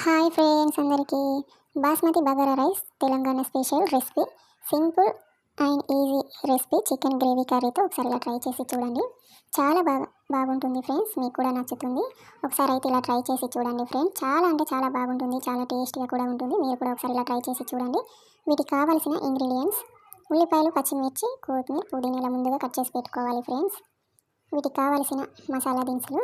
Hi friends అందరికీ basmati bagara rice Telangana special recipe simple and easy recipe chicken gravy కర్రీతో ఒకసారి ఇలా ట్రై చేసి చూడండి. చాలా బాగుంటుంది ఫ్రెండ్స్, మీకు కూడా నచ్చుతుంది. ఒకసారి అయితే ఇలా ట్రై చేసి చూడండి ఫ్రెండ్స్, చాలా అంటే చాలా బాగుంటుంది, చాలా టేస్టీగా కూడా ఉంటుంది. మీరు కూడా ఒకసారి ఇలా ట్రై చేసి చూడండి. వీటికి కావాల్సిన ఇంగ్రీడియంట్స్: ఉల్లిపాయలు, పచ్చిమిర్చి, కొత్తిమీర, పుదీనా ఇలా ముందుగా కట్ చేసి పెట్టుకోవాలి ఫ్రెండ్స్. వీటికి కావాల్సిన మసాలా దినుసులు: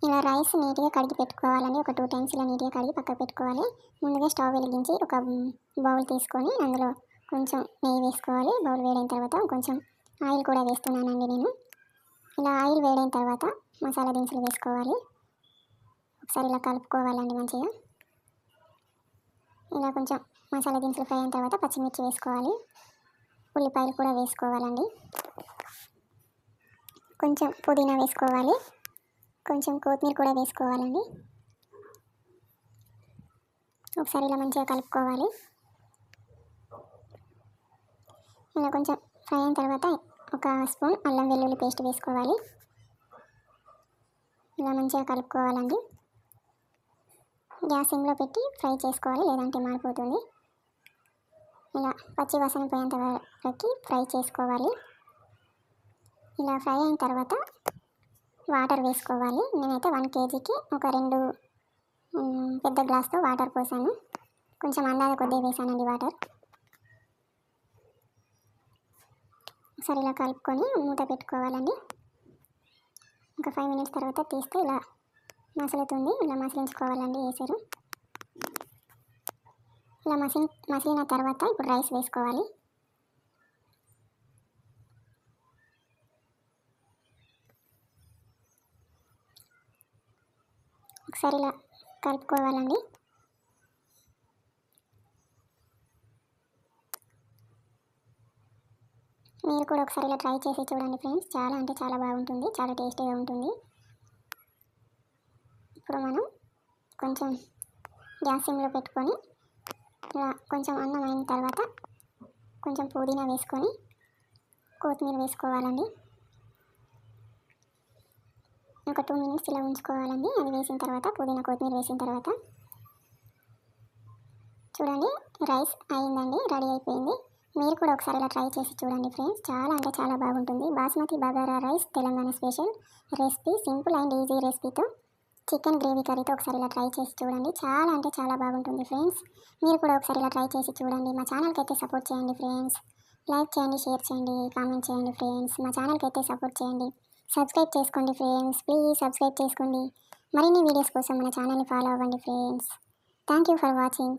ఇలా రైస్ నీట్గా కడిగి పెట్టుకోవాలండి. ఒక 2 times ఇలా నీట్గా కడిగి పక్కకు పెట్టుకోవాలి. ముందుగా స్టవ్ వెలిగించి ఒక బౌల్ తీసుకొని అందులో కొంచెం నెయ్యి వేసుకోవాలి. బౌల్ వేడైన తర్వాత కొంచెం ఆయిల్ కూడా వేస్తున్నానండి నేను. ఇలా ఆయిల్ వేడైన తర్వాత మసాలా దినుసులు వేసుకోవాలి. ఒకసారి ఇలా కలుపుకోవాలండి మంచిగా. ఇలా కొంచెం మసాలా దినుసులు ఫ్రై అయిన తర్వాత పచ్చిమిర్చి వేసుకోవాలి. ఉల్లిపాయలు కూడా వేసుకోవాలండి. కొంచెం పుదీనా వేసుకోవాలి. కొంచెం కొత్తిమీర కూడా వేసుకోవాలండి. ఒకసారి ఇలా మంచిగా కలుపుకోవాలి. ఇలా కొంచెం ఫ్రై అయిన తర్వాత ఒక స్పూన్ అల్లం వెల్లుల్లి పేస్ట్ వేసుకోవాలి. ఇలా మంచిగా కలుపుకోవాలండి. గ్యాస్ సిమ్లో పెట్టి ఫ్రై చేసుకోవాలి, లేదంటే మాడిపోతుంది. ఇలా పచ్చి వాసన పోయేంత వరకు ఫ్రై చేసుకోవాలి. ఇలా ఫ్రై అయిన తర్వాత వాటర్ వేసుకోవాలి. నేనైతే 1 kgకి ఒక 2 పెద్ద గ్లాస్తో వాటర్ పోసాను. కొంచెం అందాజ కొద్దిగా వేసానండి వాటర్. ఒకసారి ఇలా కలుపుకొని మూత పెట్టుకోవాలండి. ఒక 5 minutes తర్వాత తీస్తే ఇలా మసులుతుంది. ఇలా మసిలించుకోవాలండి వేసారు. ఇలా మసిలిన తర్వాత ఇప్పుడు రైస్ వేసుకోవాలి. ఒకసారి ఇలా కలుపుకోవాలండి. మీరు కూడా ఒకసారి ఇలా ట్రై చేసి చూడండి ఫ్రెండ్స్, చాలా అంటే చాలా బాగుంటుంది, చాలా టేస్టీగా ఉంటుంది. ఇప్పుడు మనం కొంచెం గ్యాస్ సిమ్లో పెట్టుకొని ఇలా కొంచెం అన్నం అయిన తర్వాత కొంచెం పుదీనా వేసుకొని కొత్తిమీర వేసుకోవాలండి. ఒక 2 minutes ఇలా ఉంచుకోవాలండి. అది వేసిన తర్వాత పుదీనా కొత్తిమీర వేసిన తర్వాత చూడండి రైస్ అయిందండి, రెడీ అయిపోయింది. మీరు కూడా ఒకసారి ఇలా ట్రై చేసి చూడండి ఫ్రెండ్స్, చాలా అంటే చాలా బాగుంటుంది. Basmati bagara rice Telangana special recipe simple and easy రెసిపీతో చికెన్ గ్రేవీ కర్రీతో ఒకసారి ఇలా ట్రై చేసి చూడండి. చాలా అంటే చాలా బాగుంటుంది ఫ్రెండ్స్. మీరు కూడా ఒకసారి ఇలా ట్రై చేసి చూడండి. మా ఛానల్కి అయితే సపోర్ట్ చేయండి ఫ్రెండ్స్. లైక్ చేయండి, షేర్ చేయండి, కామెంట్ చేయండి ఫ్రెండ్స్. మా ఛానల్కి అయితే సపోర్ట్ చేయండి. సబ్స్క్రైబ్ చేసుకోండి ఫ్రెండ్స్, ప్లీజ్ సబ్స్క్రైబ్ చేసుకోండి. మరిన్ని వీడియోస్ కోసం మన ఛానల్ని ఫాలో అవ్వండి friends. Thank you for watching.